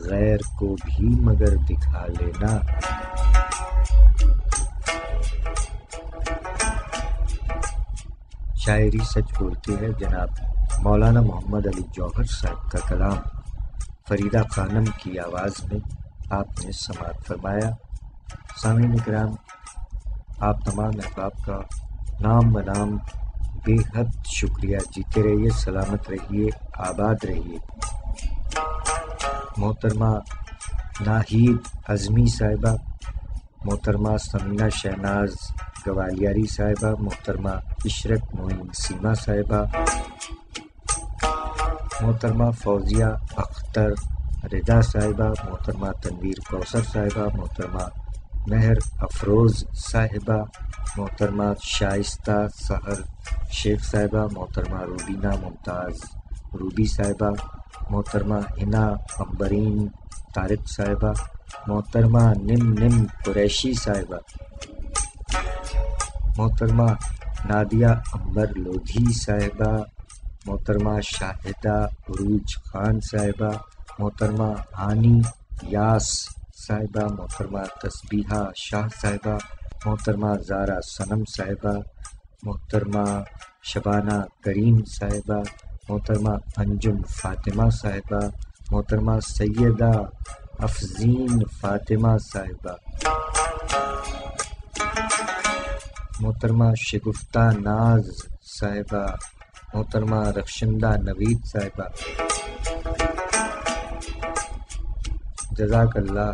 غیر کو بھی مگر دکھا لینا۔ شاعری سچ بولتی ہے جناب مولانا محمد علی جوہر صاحب کا کلام فریدہ خانم کی آواز میں آپ نے سماعت فرمایا۔ سامعین کرام، آپ تمام احباب کا نام بنام بے حد شکریہ۔ جیتے رہیے، سلامت رہیے، آباد رہیے۔ محترمہ ناہید اعظمی صاحبہ، محترمہ سمینہ شہناز گوالیاری صاحبہ، محترمہ عشرت معین سیما صاحبہ، محترمہ فوزیہ اختر رضا صاحبہ، محترمہ تنویر کوثر صاحبہ، محترمہ مہر افروز صاحبہ، محترمہ شائستہ سحر شیخ صاحبہ، محترمہ روبینہ ممتاز روبی صاحبہ، محترمہ ہنا امبرین طارق صاحبہ، محترمہ نم قریشی صاحبہ، محترمہ نادیہ امبر لودھی صاحبہ، محترمہ شاہدہ عروج خان صاحبہ، محترمہ ہانی یاس صاحبہ، محترمہ تسبیحہ شاہ صاحبہ، محترمہ زارا صنم صاحبہ، محترمہ شبانہ کریم صاحبہ، محترمہ انجم فاطمہ صاحبہ، محترمہ سیدہ افزین فاطمہ صاحبہ، محترمہ شگفتہ ناز صاحبہ، محترمہ رخشندہ نوید صاحبہ۔ جزاک اللہ،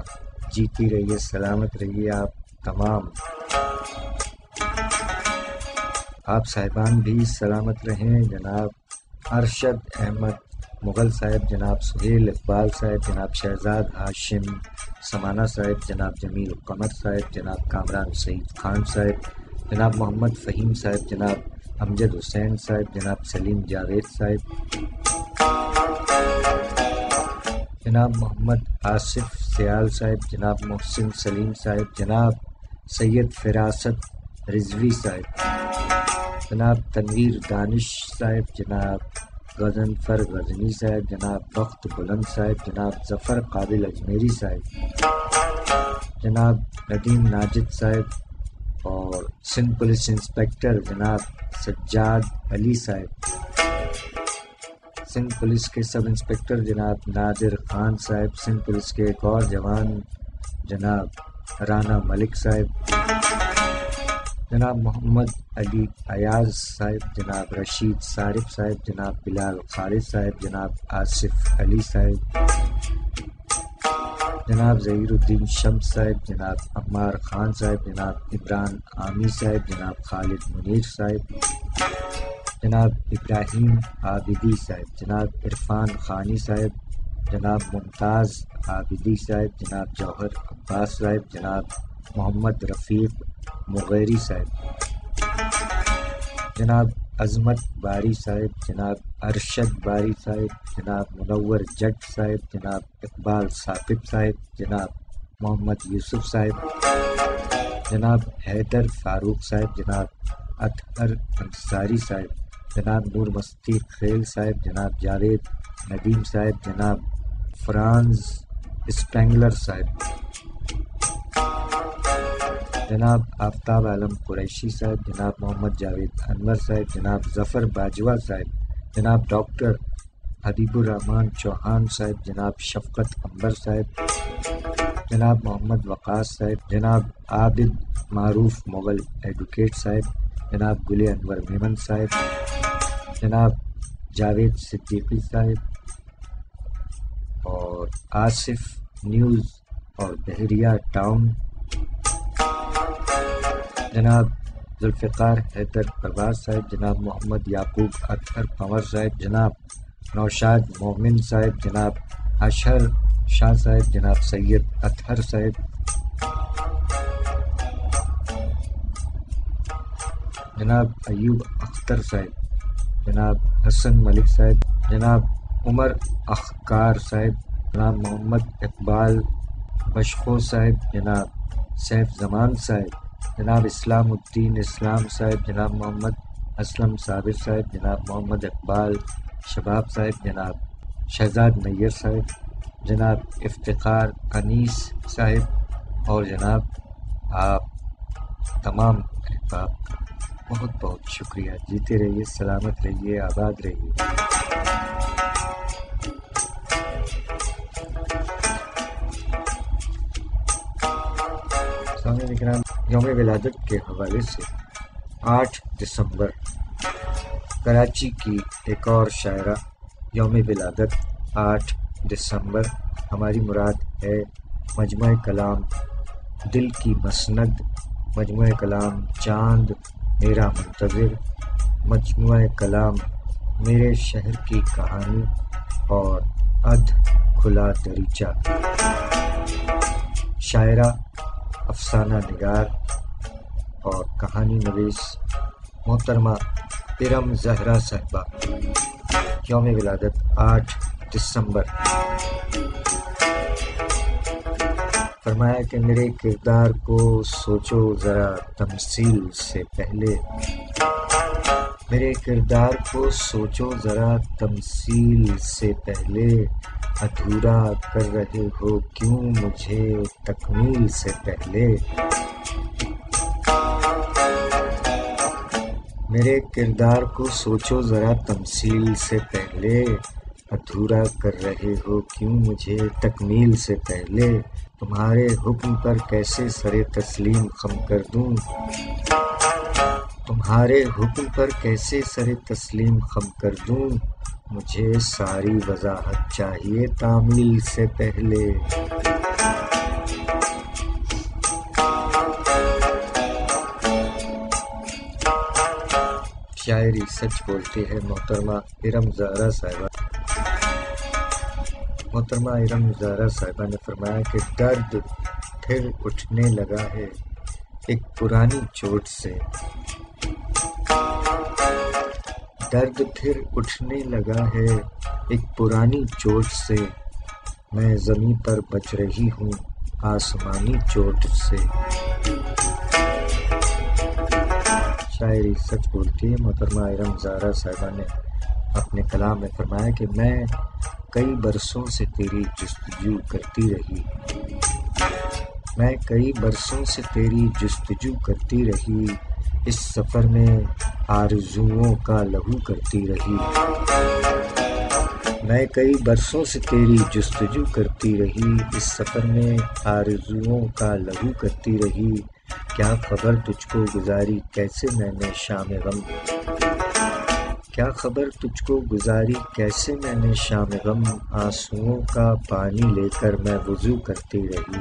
جیتی رہیے، سلامت رہیے آپ تمام۔ آپ صاحبان بھی سلامت رہیں۔ جناب ارشد احمد مغل صاحب، جناب سہیل اقبال صاحب، جناب شہزاد ہاشم سمانہ صاحب، جناب جمیل قمر صاحب، جناب کامران سعید خان صاحب، جناب محمد فہیم صاحب، جناب امجد حسین صاحب، جناب سلیم جاوید صاحب، جناب محمد آصف سیال صاحب، جناب محسن سلیم صاحب، جناب سید فراست رضوی صاحب، جناب تنویر دانش صاحب، جناب غضنفر غزنی صاحب، جناب بخت بلند صاحب، جناب ظفر قابل اجمیری صاحب، جناب ندیم ناجد صاحب، اور سندھ پولیس انسپکٹر جناب سجاد علی صاحب، سندھ پولیس کے سب انسپکٹر جناب نادر خان صاحب، سندھ پولیس کے ایک اور جوان جناب رانا ملک صاحب، جناب محمد علی ایاز صاحب، جناب رشید صارف صاحب، جناب بلال خالد صاحب، جناب آصف علی صاحب، جناب ظہیر الدین شمس صاحب، جناب عمار خان صاحب، جناب عمران عامی صاحب، جناب خالد منیر صاحب، جناب ابراہیم عابدی صاحب، جناب عرفان خانی صاحب، جناب ممتاز عابدی صاحب، جناب جوہر عباس صاحب، جناب محمد رفیق مغیری صاحب، جناب عظمت باری صاحب، جناب ارشد باری صاحب، جناب منور جٹ صاحب، جناب اقبال ثاقب صاحب، جناب محمد یوسف صاحب، جناب حیدر فاروق صاحب، جناب اطہر انصاری صاحب، جناب نور مستی خیل صاحب، جناب جاوید ندیم صاحب، جناب فرانز اسپینگلر صاحب، جناب آفتاب عالم قریشی صاحب، جناب محمد جاوید انور صاحب، جناب ظفر باجوہ صاحب، جناب ڈاکٹر حبیب الرحمان چوہان صاحب، جناب شفقت انور صاحب، جناب محمد وقاص صاحب، جناب عابد معروف مغل ایڈوکیٹ صاحب، جناب گل انور میمن صاحب، جناب جاوید صدیقی صاحب، اور آصف نیوز اور بحریہ ٹاؤن، جناب ذوالفقار حیدر پرواز صاحب، جناب محمد یعقوب اطہر پنور صاحب، جناب نوشاد مومن صاحب، جناب اشہر شاہ صاحب، جناب سید اطہر صاحب، جناب ایوب اختر صاحب، جناب حسن ملک صاحب، جناب عمر اخکار صاحب، جناب محمد اقبال بشخو صاحب، جناب سیف زمان صاحب، جناب اسلام الدین اسلام صاحب، جناب محمد اسلم صابر صاحب، جناب محمد اقبال شباب صاحب، جناب شہزاد نیر صاحب، جناب افتخار انیس صاحب، اور جناب آپ تمام احباب کا بہت بہت شکریہ۔ جیتے رہیے، سلامت رہیے، آباد رہیے۔ سامعین کرام، یوم ولادت کے حوالے سے 8 دسمبر کراچی کی ایک اور شاعرہ، یوم ولادت 8 دسمبر، ہماری مراد ہے مجموعہ کلام دل کی مسند، مجموعہ کلام چاند میرا منتظر، مجموعہ کلام میرے شہر کی کہانی اور ادھ کھلا دریچہ۔ شاعرہ، افسانہ نگار اور کہانی نویس محترمہ ارم زہرا صاحبہ، یوم ولادت 8 دسمبر۔ فرمایا کہ میرے کردار کو سوچو ذرا تمثیل سے پہلے، میرے کردار کو سوچو ذرا تمثیل سے پہلے، ادھورا کر رہے ہو کیوں مجھے تکمیل سے پہلے۔ میرے کردار کو سوچو ذرا تمثیل سے پہلے، ادھورا کر رہے ہو کیوں مجھے تکمیل سے پہلے، تمہارے حکم پر کیسے سر تسلیم خم کر دوں، تمہارے حکم پر کیسے سر تسلیم خم کر دوں، مجھے ساری وضاحت چاہیے تعمیل سے پہلے۔ شاعری سچ بولتی ہے محترمہ ارم زہرا صاحبہ۔ محترمہ ارم زہرا صاحبہ نے فرمایا کہ درد پھر اٹھنے لگا ہے ایک پرانی چوٹ سے، درد پھر اٹھنے لگا ہے ایک پرانی چوٹ سے، میں زمین پر بچ رہی ہوں آسمانی چوٹ سے۔ شاعری سچ بولتی ہے محترمہ ارم زہرا صاحبہ نے اپنے کلام میں فرمایا کہ میں کئی برسوں سے تیری جستجو کرتی رہی، میں کئی برسوں سے تیری جستجو کرتی رہی، اس سفر میں آرزوؤں کا لہو کرتی رہی، میں کئی برسوں سے تیری جستجو کرتی رہی، اس سفر میں آرزوؤں کا لہو کرتی رہی، کیا خبر تجھ کو گزاری کیسے میں نے شام غم، کیا خبر تجھ کو گزاری کیسے میں نے شام غم، آنسوؤں کا پانی لے کر میں وضو کرتی رہی،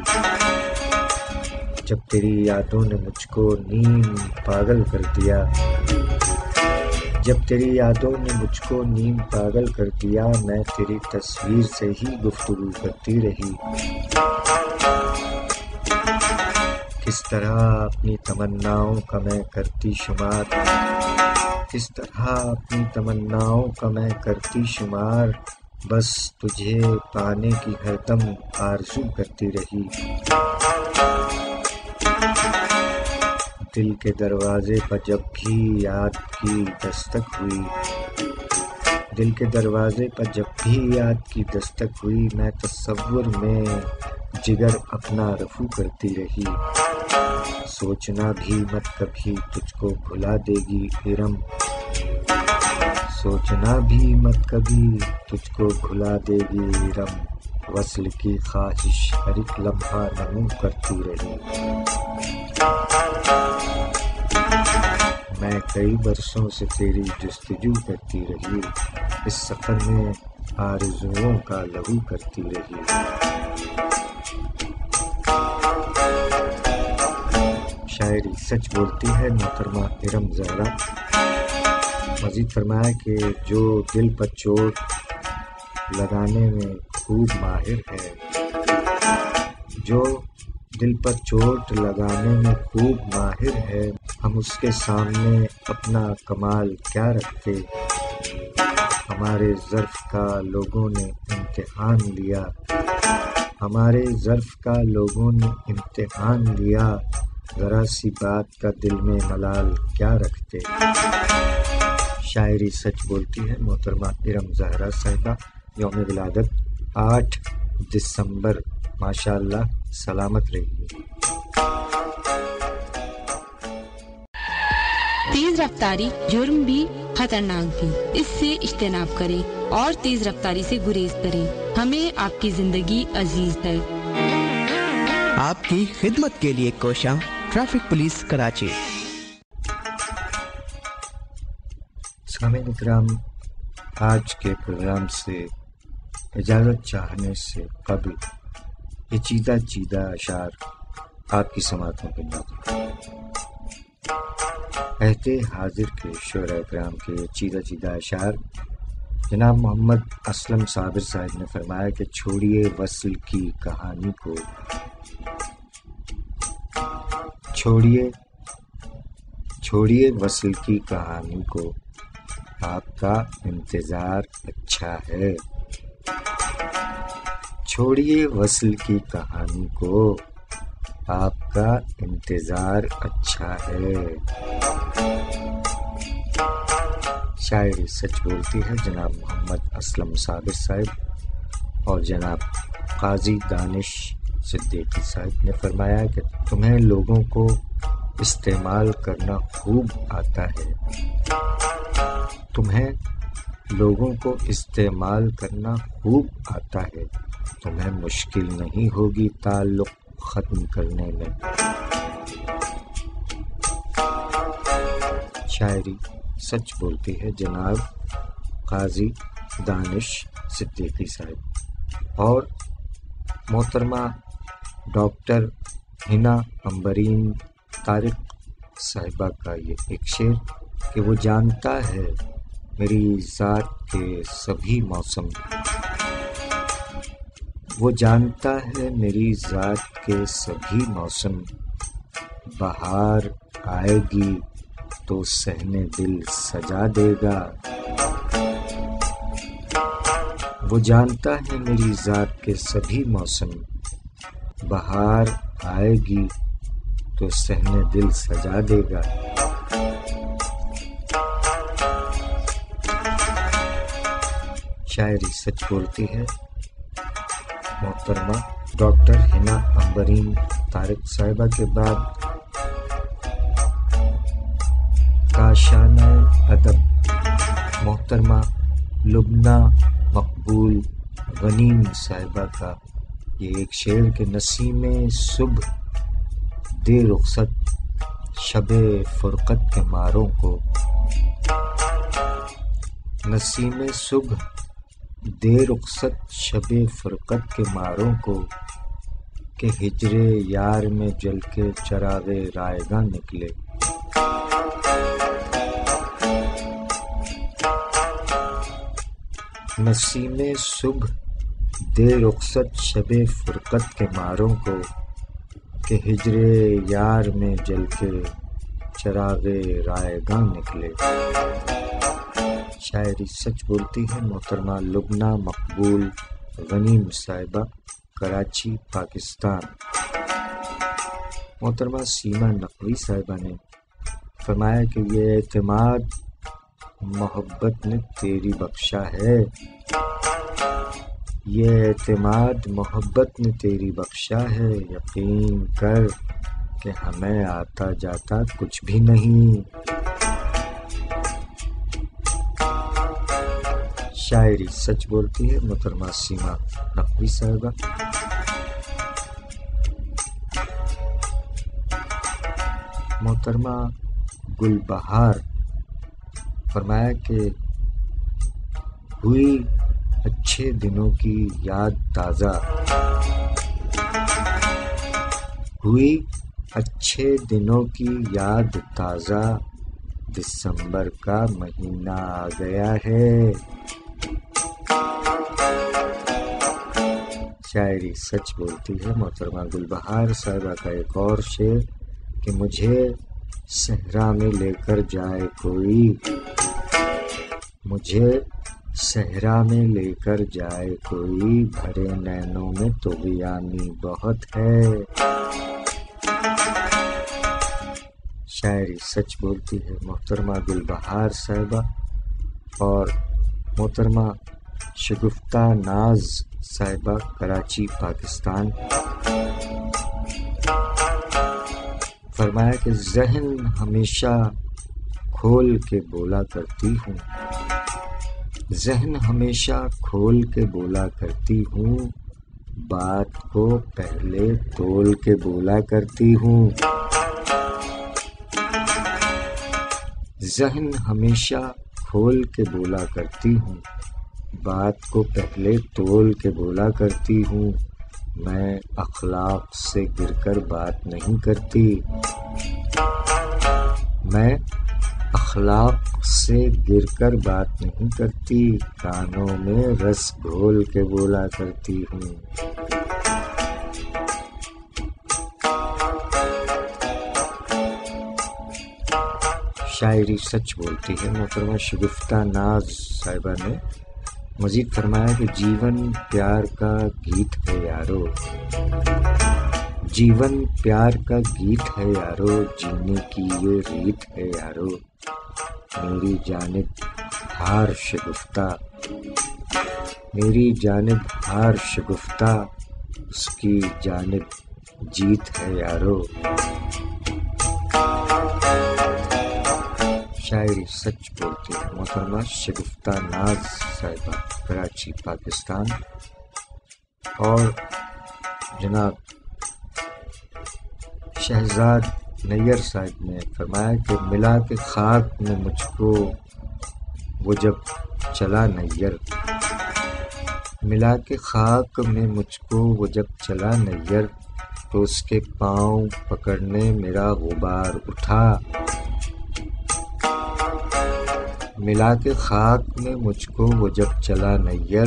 جب تیری یادوں نے مجھ کو نیم پاگل کر دیا، جب تیری یادوں نے مجھ کو نیم پاگل کر دیا، میں تیری تصویر سے ہی گفتگو کرتی رہی، کس طرح اپنی تمناؤں کا میں کرتی شمار، کس طرح اپنی تمناؤں کا میں کرتی شمار، بس تجھے پانے کی ہر دم آرزو کرتی رہی، دل کے دروازے پر جب بھی یاد کی دستک ہوئی، دل کے دروازے پر جب بھی یاد کی دستک ہوئی، میں تصور میں جگر اپنا رفو کرتی رہی۔ سوچنا بھی مت کبھی تجھ کو بھلا دے گی ارم، سوچنا بھی مت کبھی تجھ کو بھلا دے گی ارم، وصل کی خواہش ہر ایک لمحہ نمو کرتی رہی۔ میں کئی برسوں سے تیری جستجو کرتی رہی، اس سفر میں آرزوؤں کا لہو کرتی رہی۔ شاعری سچ بولتی ہے محترمہ ارم زہرا۔ مزید فرمایا کہ جو دل پر چوٹ لگانے میں خوب ماہر ہے، جو دل پر چوٹ لگانے میں خوب ماہر ہے، ہم اس کے سامنے اپنا کمال کیا رکھتے۔ ہمارے ظرف کا لوگوں نے امتحان لیا، ہمارے ظرف کا لوگوں نے امتحان لیا، ذرا سی بات کا دل میں ملال کیا رکھتے۔ شاعری سچ بولتی ہے محترمہ ارم زہرا صاحبہ، یوم ولادت 8 دسمبر، ماشاءاللہ، سلامت رہیے۔ تیز رفتاری جرم بھی، خطرناک بھی، اس سے اجتناب کریں اور تیز رفتاری سے گریز کریں۔ ہمیں آپ کی زندگی عزیز ہے۔ آپ کی خدمت کے لیے کوشاں ٹریفک پولیس کراچی۔ سامعین اکرام، آج کے پروگرام سے اجازت چاہنے سے قبل یہ چیدہ اشعار آپ کی سماعتوں کے ناظرین، عہد حاضر کے شعراء اکرام کے چیدہ اشعار جناب محمد اسلم صابر صاحب نے فرمایا کہ چھوڑیے وصل کی کہانی کو، چھوڑیے وصل کی کہانی کو، آپ کا انتظار اچھا ہے۔ چھوڑیے وصل کی کہانی کو، آپ کا انتظار اچھا ہے۔ شاعری سچ بولتی ہے جناب محمد اسلم صابر صاحب اور جناب قاضی دانش صدیقی صاحب نے فرمایا کہ تمہیں لوگوں کو استعمال کرنا خوب آتا ہے، تمہیں لوگوں کو استعمال کرنا خوب آتا ہے، تمہیں مشکل نہیں ہوگی تعلق ختم کرنے میں۔ شاعری سچ بولتی ہے جناب قاضی دانش صدیقی صاحب اور محترمہ ڈاکٹر ہنا امبرین طارق صاحبہ کا یہ ایک شعر کہ وہ جانتا ہے میری ذات کے سبھی موسم، وہ جانتا ہے میری ذات کے سبھی موسم، بہار آئے گی تو صحن دل سجا دے گا، وہ جانتا ہے میری ذات کے سبھی موسم، بہار آئے گی تو صحن دل سجا دے گا۔ شاعری سچ بولتی ہے محترمہ ڈاکٹر ہنا امبرین طارق صاحبہ کے بعد کاشانہ ادب محترمہ لبنہ مقبول غنیم صاحبہ کا یہ ایک شعر کہ نسیم صبح دے رخصت شب فرقت کے ماروں کو، نسیم صبح دے رخصت شب فرقت کے ماروں کو، کہ ہجر یار میں جل کے چراغ رائگاں نکلے، نسیم صبح دے رخصت شب فرقت کے ماروں کو، کہ ہجر یار میں جل کے چراغ رائگاں نکلے۔ شاعری سچ بولتی ہے محترمہ لبنہ مقبول غنیم صاحبہ، کراچی، پاکستان۔ محترمہ سیما نقوی صاحبہ نے فرمایا کہ یہ اعتماد محبت نے تیری بخشا ہے، یہ اعتماد محبت نے تیری بخشا ہے، یقین کر کہ ہمیں آتا جاتا کچھ بھی نہیں۔ شاعری سچ بولتی ہے محترمہ سیما نقوی صاحبہ۔ محترمہ گل بہار فرمایا کہ ہوئی اچھے دنوں کی یاد تازہ، ہوئی اچھے دنوں کی یاد تازہ، دسمبر کا مہینہ آ گیا ہے۔ شاعری سچ بولتی ہے محترمہ گل بہار صاحبہ کا ایک اور شعر کہ مجھے صحرا میں لے کر جائے کوئی، مجھے صحرا میں لے کر جائے کوئی، بھرے نینوں میں تو بیانی بہت ہے۔ شاعری سچ بولتی ہے محترمہ گل بہار صاحبہ۔ اور محترمہ شگفتہ ناز صاحبہ کراچی پاکستان فرمایا کہ ذہن ہمیشہ کھول کے بولا کرتی ہوں، ذہن ہمیشہ کھول کے بولا کرتی ہوں، بات کو پہلے تول کے بولا کرتی ہوں، ذہن ہمیشہ کھول کے بولا کرتی ہوں، بات کو پہلے تول کے بولا کرتی ہوں، میں اخلاق سے گر کر بات نہیں کرتی، میں اخلاق سے گر کر بات نہیں کرتی، کانوں میں رس گھول کے بولا کرتی ہوں۔ شاعری سچ بولتی ہے محترمہ شگفتہ ناز صاحبہ نے مزید فرمایا کہ جیون پیار کا گیت ہے یارو، جیون پیار کا گیت ہے یارو، جینے کی یہ ریت ہے یارو، میری جانب ہار شگفتہ، میری جانب ہار شگفتہ، اس کی جانب جیت ہے یارو۔ شاعری سچ بولتی ہے محترمہ شگفتہ ناز صاحبہ کراچی پاکستان۔ اور جناب شہزاد نیّر صاحب نے فرمایا کہ ملا کے خاک میں مجھ کو وہ جب چلا نیّر، ملا کے خاک میں مجھ کو وہ جب چلا نیّر، تو اس کے پاؤں پکڑنے میرا غبار اٹھا، ملا کے خاک میں مجھ کو وہ جب چلا نیّر،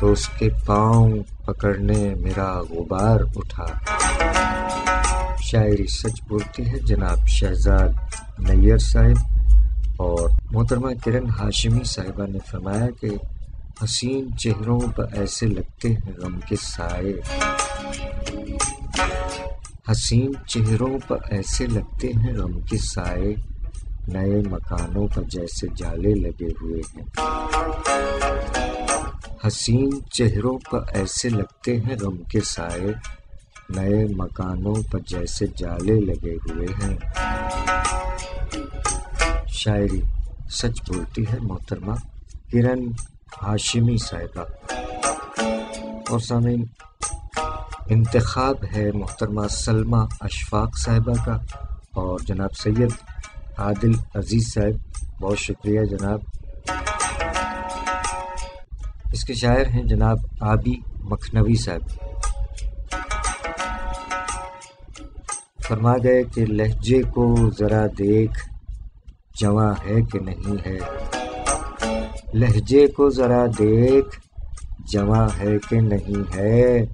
تو اس کے پاؤں پکڑنے میرا غبار اٹھا۔ شاعری سچ بولتی ہے جناب شہزاد نیّر صاحب۔ اور محترمہ کرن ہاشمی صاحبہ نے فرمایا کہ حسین چہروں پر ایسے لگتے ہیں غم کے سائے، حسین چہروں پر ایسے لگتے ہیں غم کے سائے، نئے مکانوں پر جیسے جالے لگے ہوئے ہیں، حسین چہروں پر ایسے لگتے ہیں غم کے سائے، نئے مکانوں پر جیسے جالے لگے ہوئے ہیں۔ شاعری سچ بولتی ہے محترمہ کرن ہاشمی صاحبہ۔ اور سامعین انتخاب ہے محترمہ سلمہ اشفاق صاحبہ کا اور جناب سید عادل عزیز صاحب، بہت شکریہ جناب۔ اس کے شاعر ہیں جناب آبی مکھنوی صاحب۔ فرما گئے کہ لہجے کو ذرا دیکھ جواں ہے کہ نہیں ہے، لہجے کو ذرا دیکھ جواں ہے کہ نہیں ہے،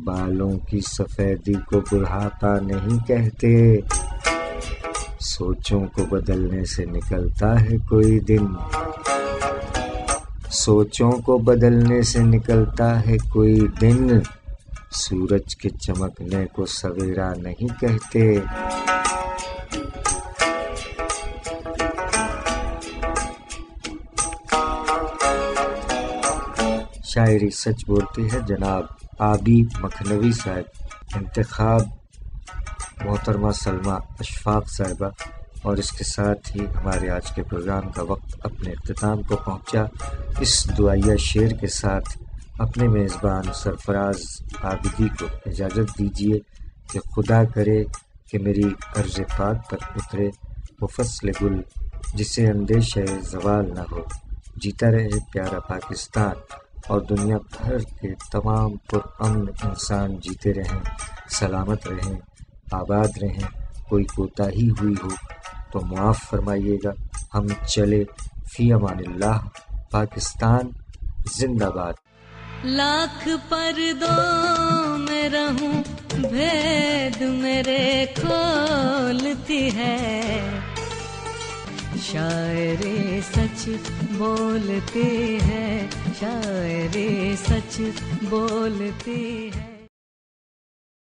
بالوں کی سفیدی کو بڑھاپا نہیں کہتے، سوچوں کو بدلنے سے نکلتا ہے کوئی دن، سوچوں کو بدلنے سے نکلتا ہے کوئی دن، سورج کے چمکنے کو سویرا نہیں کہتے۔ شاعری سچ بولتی ہے جناب عابد مکھنوی صاحب، انتخاب محترمہ سلمہ اشفاق صاحبہ، اور اس کے ساتھ ہی ہمارے آج کے پروگرام کا وقت اپنے اختتام کو پہنچا۔ اس دعائیہ شعر کے ساتھ اپنے میزبان سرفراز عابدی کو اجازت دیجیے کہ خدا کرے کہ میری عرض پاک پر اترے وہ فصل گل جسے اندیشہ زوال نہ ہو۔ جیتا رہے پیارا پاکستان اور دنیا بھر کے تمام پرامن انسان جیتے رہیں، سلامت رہیں، آباد رہیں۔ کوئی کوتاہی ہوئی ہو تو معاف فرمائیے گا۔ ہم چلے فی امان اللہ۔ پاکستان زندہ باد۔ لاکھ پردوں میں رہوں بھید میرے کھولتی ہے، شاعری سچ بولتی ہے، شاعری سچ بولتی ہے۔